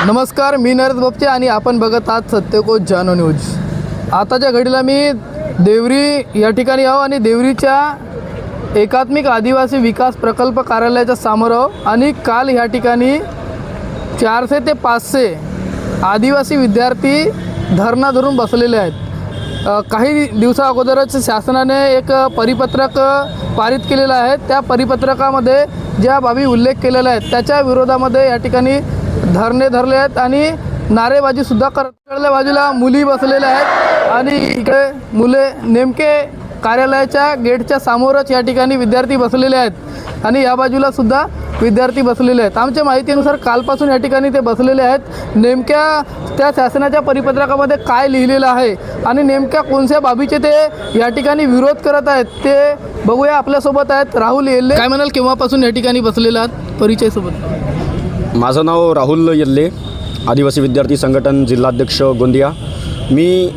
नमस्कार, मी नरेश बोपचे आणि आपण बघत आहात सत्यकोच जानो न्यूज। आताच्या घडीला मी देवरी या ठिकाणी आहो आणि देवरीच्या एकात्मिक आदिवासी विकास प्रकल्प कार्यालयाच्या समोर आहो आणि काल या ठिकाणी 400 ते 500 आदिवासी विद्यार्थी धरणा धरून बसलेले आहेत। काही दिवसा अगोदरच शासनाने एक परिपत्रक पारित केलेलं आहे। त्या परिपत्रकामध्ये ज्या बाबी उल्लेख केलेला आहे त्याच्या विरोधामध्ये या ठिकाणी धरणे धरले आहेत आणि नारेबाजी सुद्धा करत। इकडल्या बाजूला मुली बसलेल्या आहेत आणि इकडे मुले नेमके कार्यालयाच्या गेटच्या समोरच या ठिकाणी विद्यार्थी बसलेले आहेत आणि या बाजूला सुद्धा विद्यार्थी बसलेले आहेत। आमच्या माहितीनुसार कालपासून या ठिकाणी ते बसलेले आहेत। नेमक्या त्या शासनाच्या परिपत्रकामध्ये काय लिहिलेलं आहे आणि नेमक्या कोणत्या बाबीचे ते या ठिकाणी विरोध करत आहेत ते बघूया। आपल्यासोबत आहेत राहुल येल्ले। काय म्हणाल, केव्हापासून या ठिकाणी बसलेले आहात? परिचयसोबत। माझं नाव राहुल येल्ले, आदिवासी विद्यार्थी संघटन जिल्हाध्यक्ष गोंदिया। मी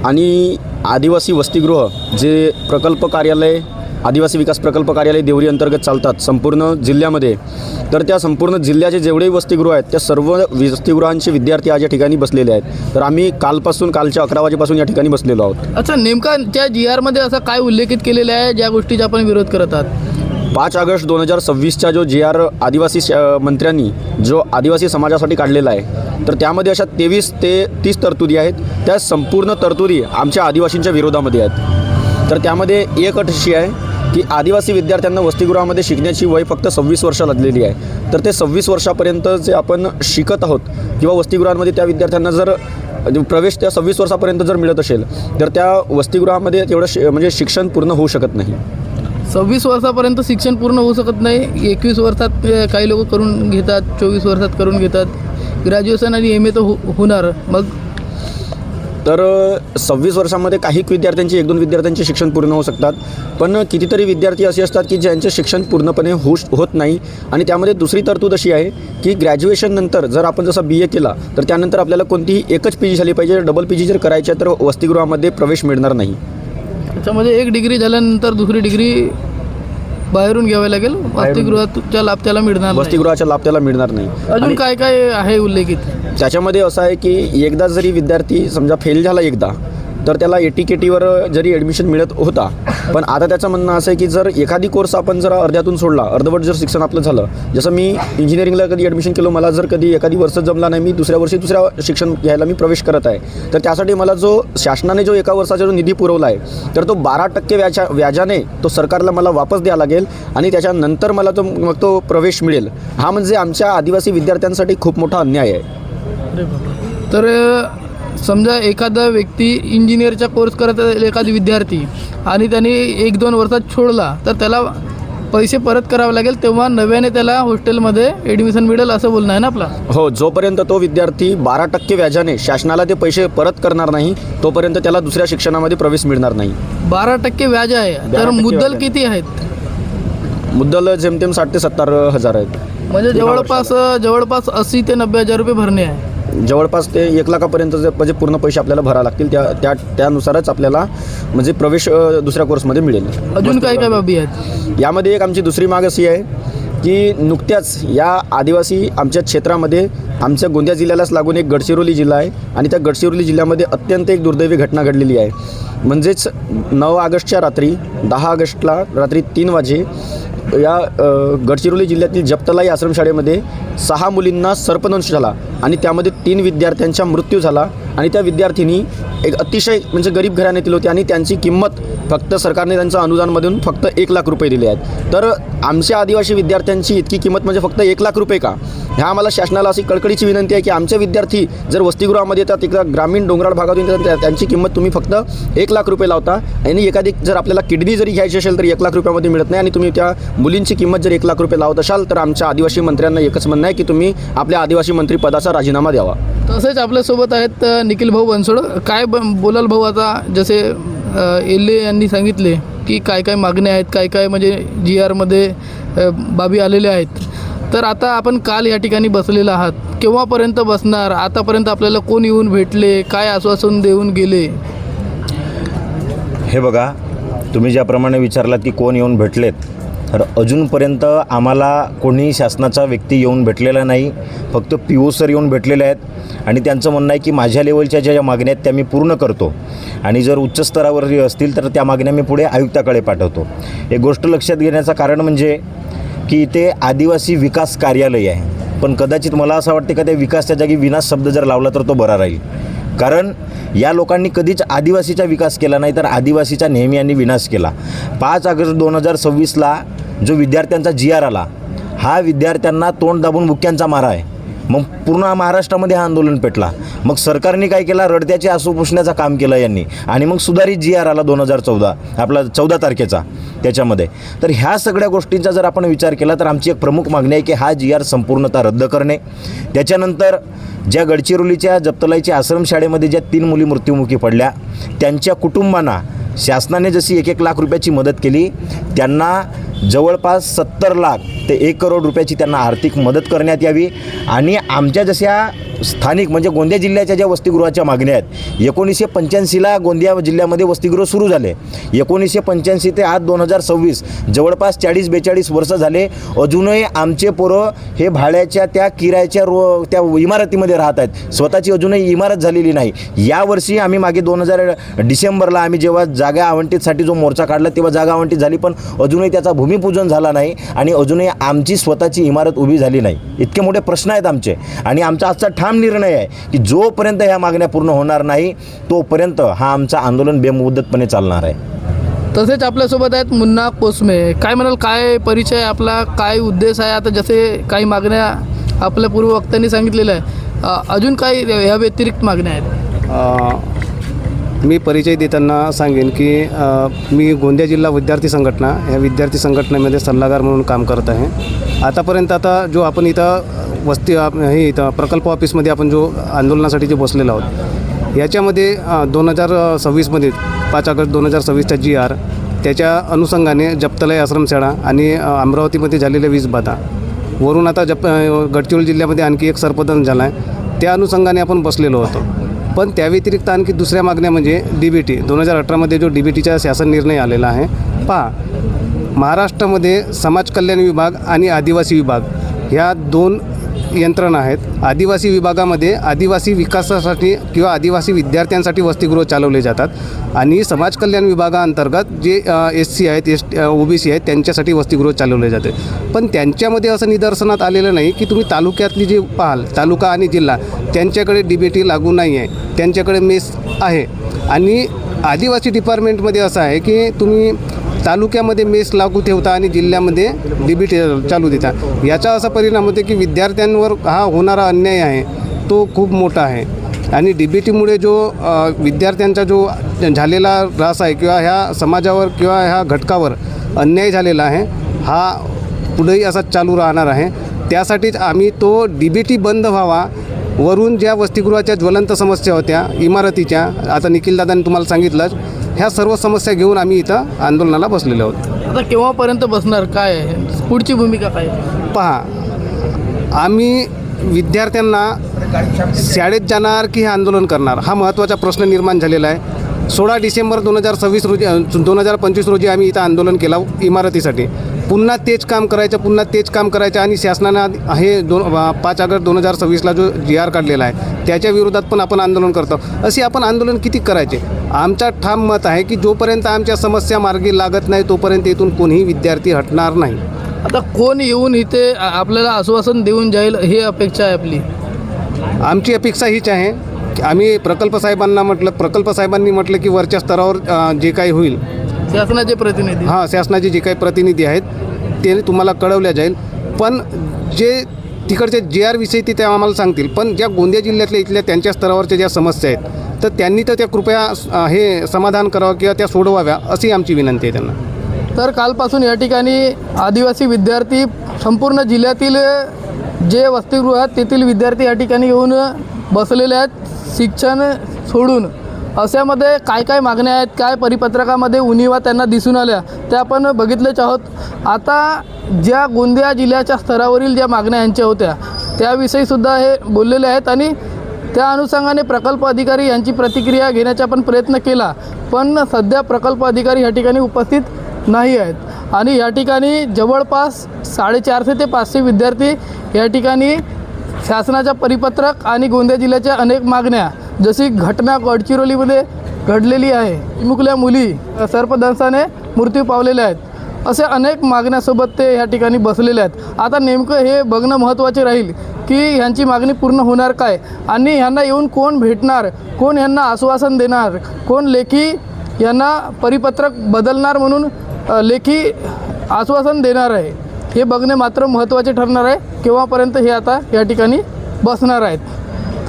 आणि आदिवासी वसतिगृह जे प्रकल्प कार्यालय आदिवासी विकास प्रकल्प कार्यालय देवरी अंतर्गत चालतात संपूर्ण जिल्ह्यामध्ये, तर त्या संपूर्ण जिल्ह्याचे जेवढेही वसतिगृह आहेत त्या सर्व वसतिगृहांचे विद्यार्थी आज या ठिकाणी बसलेले आहेत। तर आम्ही कालच्या 11 वाजेपासून या ठिकाणी बसलेलो आहोत। अच्छा, नेमका त्या GR मध्ये असं काय उल्लेखित केलेलं आहे ज्या गोष्टीचा आपण विरोध करत आहात? 5 ऑगस्ट 2026चा जो GR आदिवासी मंत्र्यांनी जो आदिवासी समाजासाठी काढलेला आहे, तर त्यामध्ये अशा 23 ते 30 तरतुदी आहेत। त्या संपूर्ण तरतुदी आमच्या आदिवासींच्या विरोधामध्ये आहेत। तर त्यामध्ये एक अट अशी आहे की आदिवासी विद्यार्थ्यांना वसतिगृहामध्ये शिकण्याची वय फक्त 26 वर्ष लादलेली आहे। तर ते 26 वर्षापर्यंत जे आपण शिकत आहोत किंवा वसतिगृहांमध्ये त्या विद्यार्थ्यांना जर प्रवेश त्या 26 वर्षापर्यंत जर मिळत असेल तर त्या वसतिगृहामध्ये तेवढं म्हणजे शिक्षण पूर्ण होऊ शकत नाही। 26 वर्षापर्यंत शिक्षण पूर्ण होऊ शकत नाही। 21 वर्षात काही लोक करून घेतात, 24 वर्षात करून घेतात, ग्रॅज्युएशन आणि MA तर होणार। मग तर 26 वर्षामध्ये काही विद्यार्थ्यांची 1-2 विद्यार्थ्यांचे शिक्षण पूर्ण होऊ शकतात, पण कितीतरी विद्यार्थी असे असतात की ज्यांचे शिक्षण पूर्णपणे होत नाही। आणि त्यामध्ये दुसरी तरतूद अशी आहे की ग्रॅज्युएशन नंतर जर आपण जसं BA केला तर त्यानंतर आपल्याला कोणतीही एकच PG झाली पाहिजे। डबल PG जर करायची तर वसतिगृहामध्ये प्रवेश मिळणार नाही। त्याच्यामध्ये एक डिग्री झाल्यानंतर दुसरी डिग्री बाहेरून घ्यावी लागेल, वसतिगृहाचा लाभ त्याला मिळणार नाही। वसतिगृहाचा लाभ त्याला मिळणार नाही। अजून काय काय आहे उल्लेखित? त्याच्यामध्ये असं आहे की एकदा जरी विद्यार्थी समजा फेल झाला एकदा, तर त्याला ATKTवर जरी ॲडमिशन मिळत होता, पण आता त्याचं म्हणणं असं आहे की जर एखादी कोर्स आपण जर अर्ध्यातून सोडला, अर्धवट जर शिक्षण आपलं झालं, जसं मी इंजिनिअरिंगला कधी ॲडमिशन केलं, मला जर कधी एखादी वर्ष जमला नाही, मी दुसऱ्या वर्षी दुसऱ्या शिक्षण घ्यायला मी प्रवेश करत आहे, तर त्यासाठी मला जो शासनाने जो एका वर्षाचा जो निधी पुरवला आहे तर तो 12% व्याजाने तो सरकारला मला वापस द्यावा लागेल आणि त्याच्यानंतर मला तो प्रवेश मिळेल। हा म्हणजे आमच्या आदिवासी विद्यार्थ्यांसाठी खूप मोठा अन्याय आहे। तर समजा एखादा व्यक्ती इंजिनिअरचा कोर्स करत असेल, एखादा विद्यार्थी, आणि त्याने 1-2 वर्षात सोडला तर त्याला पैसे परत करावे लागेल, तेव्हा नव्याने त्याला हॉस्टेलमध्ये ॲडमिशन मिळेल असं बोलणं आहे ना आपला? हो, जोपर्यंत तो विद्यार्थी 12% व्याजाने शासनाला ते पैसे परत करणार नाही तोपर्यंत त्याला दुसऱ्या शिक्षणामध्ये प्रवेश मिळणार नाही। 12% व्याज आहे, तर मुद्दल किती आहेत? मुद्दल जेमतेम 60 ते 70 हजार आहेत। म्हणजे जवळपास 80 ते 90 हजार रुपये भरणे आहे। जवळपास ते 1 लाखापर्यंत म्हणजे पूर्ण पैसे आपल्याला भरावे लागतील, त्यानुसारच आपल्याला म्हणजे प्रवेश दुसऱ्या कोर्समध्ये मिळेल। अजून काय काय बाबी आहेत यामध्ये? एक आमची दुसरी माग अशी आहे की नुकत्याच या आदिवासी आमच्या क्षेत्रामध्ये आमच्या गोंदिया जिल्ह्यालाच लागून एक गडचिरोली जिल्हा आहे आणि त्या गडचिरोली जिल्ह्यामध्ये अत्यंत एक दुर्दैवी घटना घडलेली आहे। म्हणजेच 9 ऑगस्टच्या रात्री 10 ऑगस्टला रात्री 3 वाजे या गडचिरोली जिल्ह्यातील जपतलाई आश्रमशाळेमध्ये 6 मुलींना सर्पदंश झाला आणि त्यामध्ये 3 विद्यार्थ्यांचा मृत्यू झाला आणि त्या विद्यार्थिनी एक अतिशय म्हणजे गरीब घराण्यातील होती आणि त्यांची किंमत फक्त सरकारने त्यांच्या अनुदानमधून फक्त 1 लाख रुपये दिले आहेत। तर आमच्या आदिवासी विद्यार्थ्यांची इतकी किंमत म्हणजे फक्त 1 लाख रुपये का? ह्या आम्हाला शासनाला अशी कळकळीची विनंती आहे की आमचे विद्यार्थी जर वसतिगृहामध्ये येतात, तिकडं ग्रामीण डोंगराळ भागातून येतात, त्यांची किंमत तुम्ही फक्त 1 लाख रुपये लावता आणि एखादी जर आपल्याला किडनी जरी घ्यायची असेल तर 1 लाख रुपयामध्ये मिळत नाही आणि तुम्ही त्या मुलींची किंमत जर 1 लाख रुपये लावत असाल तर आमच्या आदिवासी मंत्र्यांना एकच म्हणणं आहे की तुम्ही आपल्या आदिवासी मंत्री पदाचा राजीनामा द्यावा। तसेच आपल्यासोबत आहेत निखिल भाऊ बनसोड। काय बोलाल भाऊ? आता जसे येल्ले यांनी सांगितले की काय काय मागण्या आहेत, काय काय म्हणजे GR मध्ये बाबी आलेल्या आहेत, तर आता आपण काल या ठिकाणी बसलेला आहात, केव्हापर्यंत बसणार? आतापर्यंत आपल्याला कोण येऊन भेटले, काय आश्वासन देऊन गेले? हे बघा, तुम्ही ज्याप्रमाणे विचारलात की कोण येऊन भेटलेत, तर अजूनपर्यंत आम्हाला कोणीही शासनाचा व्यक्ती येऊन भेटलेला नाही. फक्त PO सर येऊन भेटलेले आहेत आणि त्यांचं म्हणणं आहे की माझ्या लेवलच्या ज्या मागण्या आहेत त्या मी पूर्ण करतो आणि जर उच्च स्तरावर असतील तर त्या मागण्या मी पुढे आयुक्ताकडे पाठवतो. एक गोष्ट लक्षात घेण्याचं कारण म्हणजे की इथे आदिवासी विकास कार्यालय आहे, पण कदाचित मला असं वाटते का त्या विकासच्या जागी विनाश शब्द जर लावला तर तो बरा राहील. कारण या लोकांनी कधीच आदिवासीचा विकास केला नाही, तर आदिवासीचा नेहमी यांनी विनाश केला. 5 ऑगस्ट 2026ला जो विद्यार्थ्यांचा GR आला, हा विद्यार्थ्यांना तोंड दाबून मुक्यांचा मारा आहे. मग पूर्ण महाराष्ट्रामध्ये हा आंदोलन पेटला. मग सरकारने काय केला, रडत्याचे आसू पुसण्याचं काम केलं यांनी आणि मग सुधारित GR आला 2014 आपला 14 तारखेचा त्याच्यामध्ये. तर ह्या सगळ्या गोष्टींचा जर आपण विचार केला तर आमची एक प्रमुख मागणी आहे की हा GR संपूर्णतः रद्द करणे. त्याच्यानंतर ज्या गडचिरोलीच्या जप्तलाईच्या आश्रमशाळेमध्ये ज्या 3 मुली मृत्युमुखी पडल्या, त्यांच्या कुटुंबांना शासनाने जशी 1-1 लाख रुपयाची मदत केली, त्यांना जवळपास 70 लाख ते 1 करोड रुपयाची त्यांना आर्थिक मदत करण्यात यावी. आणि आमच्या जशा स्थानिक म्हणजे गोंदिया जिल्ह्याच्या ज्या वसतिगृहाच्या मागण्या आहेत, 1985ला गोंदिया जिल्ह्यामध्ये वसतिगृह सुरू झाले. 1985 ते आज 2026 जवळपास 40-42 वर्ष झाले. अजूनही आमचे पोरं हे भाड्याच्या त्या किरायाच्या त्या इमारतीमध्ये राहत आहेत. स्वतःची अजूनही इमारत झालेली नाही. यावर्षी आम्ही मागे 2000 डिसेंबरला आम्ही जेव्हा जागा आवंटितसाठी जो मोर्चा काढला तेव्हा जागा आवंटित झाली, पण अजूनही त्याचा भूमिपूजन झाला नाही आणि अजूनही आमची स्वतःची इमारत उभी झाली नाही. इतके मोठे प्रश्न आहेत आमचे आणि आमचा आजचा ठाम निर्णय आहे की जोपर्यंत ह्या मागण्या पूर्ण होणार नाही तोपर्यंत हा आमचा आंदोलन बेमुदतपणे चालणार आहे. तसेच आपल्यासोबत आहेत मुन्ना कोसमे. काय म्हणाल, काय परिचय आपला, काय उद्देश आहे? आता जसे काही मागण्या आपल्या पूर्व वक्त्यांनी सांगितलेल्या आहे, अजून काही ह्या व्यतिरिक्त मागण्या आहेत? मी परिचय देताना सांगेन की मी गोंदिया जिल्हा विद्यार्थी संघटना ह्या विद्यार्थी संघटनेमध्ये सल्लागार म्हणून काम करत आहे. आतापर्यंत जो आपण इथं इथं प्रकल्प ऑफिसमध्ये आपण जो आंदोलनासाठी जे बसलेलो आहोत, याच्यामध्ये 2026मध्ये 5 ऑगस्ट 2026चा GR, त्याच्या अनुषंगाने जप्तलाई आश्रमशाळा आणि अमरावतीमध्ये झालेल्या वीज बाधा वरून आता गडचिरोली जिल्ह्यामध्ये आणखी एक सर्पदंश झाला आहे, त्या अनुषंगाने आपण बसलेलो होतो. पण त्या व्यतिरिक्त आणखी दुसऱ्या मागण्या म्हणजे DBT 2018मध्ये जो DBTचा शासन निर्णय आलेला आहे. पहा, महाराष्ट्रामध्ये समाज कल्याण विभाग आणि आदिवासी विभाग ह्या 2 यंत्रणा आहेत. आदिवासी विभागामध्ये आदिवासी विकासासाठी किंवा आदिवासी विद्यार्थ्यांसाठी वसतिगृह चालवले जातात आणि समाज कल्याण विभागाअंतर्गत जे SC आहेत, OBC आहेत, त्यांच्यासाठी वसतिगृह चालवले जाते. पण त्यांच्यामध्ये असं निदर्शनात आलेलं नाही की तुम्ही तालुक्यातली जी पाहाल, तालुका आणि जिल्हा, त्यांच्याकडे DBT लागू नाही आहे, त्यांच्याकडे मेस आहे. आणि आदिवासी डिपार्टमेंटमध्ये असं आहे की तुम्ही तालुक्यामध्ये मेस लागू ठेवता आणि जिल्ह्यामध्ये DBT चालू देता. याचा असा परिणाम होतो की विद्यार्थ्यांवर हा होणारा अन्याय आहे तो खूप मोठा आहे. आणि DBTमुळे जो विद्यार्थ्यांचा जो झालेला त्रास आहे किंवा ह्या समाजावर किंवा ह्या घटकावर अन्याय झालेला आहे, हा पुढेही असाच चालू राहणार आहे. त्यासाठीच आम्ही तो DBT बंद व्हावा, वरून ज्या वसतिगृहाच्या ज्वलंत समस्या होत्या इमारतीच्या, आता निखिलदादांनी तुम्हाला सांगितलंच, ह्या सर्व समस्या घेऊन आम्ही इथं आंदोलनाला बसलेलो आहोत. आता केव्हापर्यंत बसणार, काय आहे पुढची भूमिका काय? पहा, आम्ही विद्यार्थ्यांना शाळेत जाणार की हे आंदोलन करणार, हा महत्त्वाचा प्रश्न निर्माण झालेला आहे. 16 डिसेंबर 2025 रोजी आम्ही इथं आंदोलन केलं इमारतीसाठी. पुन्हा तेच काम करायचं आणि शासनानं हे 5 ऑगस्ट 2026ला जो GR काढलेला आहे त्याच्या विरोधात पण आपण आंदोलन करतो. असे आपण आंदोलन किती करायचे? आमचा ठाम मत आहे की जोपर्यंत आमच्या समस्या मार्गी लागत नाही तोपर्यंत इथून कोणीही विद्यार्थी हटणार नाही. आता कोण येऊन इथे आपल्याला आश्वासन देऊन जाईल ही अपेक्षा आहे आपली? आमची अपेक्षा हीच आहे की आम्ही प्रकल्प साहेबांनी म्हटलं की वरच्या स्तरावर जे काही होईल, शासनाचे प्रतिनिधी, शासनाचे जे काही प्रतिनिधी आहेत ते तुम्हाला कळवल्या जाईल. पण जे तिकडचे GR विषयी ते आम्हाला सांगतील. पण ज्या गोंदिया जिल्ह्यातल्या इथल्या त्यांच्या स्तरावरच्या ज्या समस्या आहेत तर त्यांनी तर त्या कृपया हे समाधान करावं किंवा त्या सोडवाव्या अशी आमची विनंती आहे त्यांना. तर कालपासून या ठिकाणी आदिवासी विद्यार्थी संपूर्ण जिल्ह्यातील जे वसतिगृह आहेत तेथील विद्यार्थी या ठिकाणी येऊन बसलेले आहेत शिक्षण सोडून. अशामध्ये काय काय मागण्या आहेत, काय परिपत्रकामध्ये उणिवा त्यांना दिसून आल्या ते आपण बघितलेच आहोत. आता ज्या गोंदिया जिल्ह्याच्या स्तरावरील ज्या मागण्या यांच्या होत्या त्याविषयीसुद्धा हे बोललेले आहेत आणि त्या अनुषंगाने प्रकल्प अधिकारी यांची प्रतिक्रिया घेण्याचा आपण प्रयत्न केला, पण सध्या प्रकल्प अधिकारी या ठिकाणी उपस्थित नाही आहेत आणि या ठिकाणी जवळपास 450 ते 500 विद्यार्थी या ठिकाणी शासनाच्या परिपत्रक आणि गोंदिया जिल्ह्याच्या अनेक मागण्या, जशी घटना गडचिरोलीमध्ये घडलेली आहे, चिमुकल्या मुली सर्पदंशाने मृत्यू पावलेल्या आहेत, असे अनेक मागण्यासोबत ते या ठिकाणी बसलेले आहेत. आता नेमकं हे बघणं महत्त्वाचे राहील की ह्यांची मागणी पूर्ण होणार काय आणि ह्यांना येऊन कोण भेटणार, कोण ह्यांना आश्वासन देणार, कोण लेखी यांना परिपत्रक बदलणार म्हणून लेखी आश्वासन देणार आहे, हे बघणे मात्र महत्त्वाचे ठरणार आहे. केव्हापर्यंत हे आता या ठिकाणी बसणार आहेत.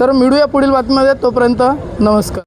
तर मिळूया पुढील बातमीमध्ये, तोपर्यंत नमस्कार.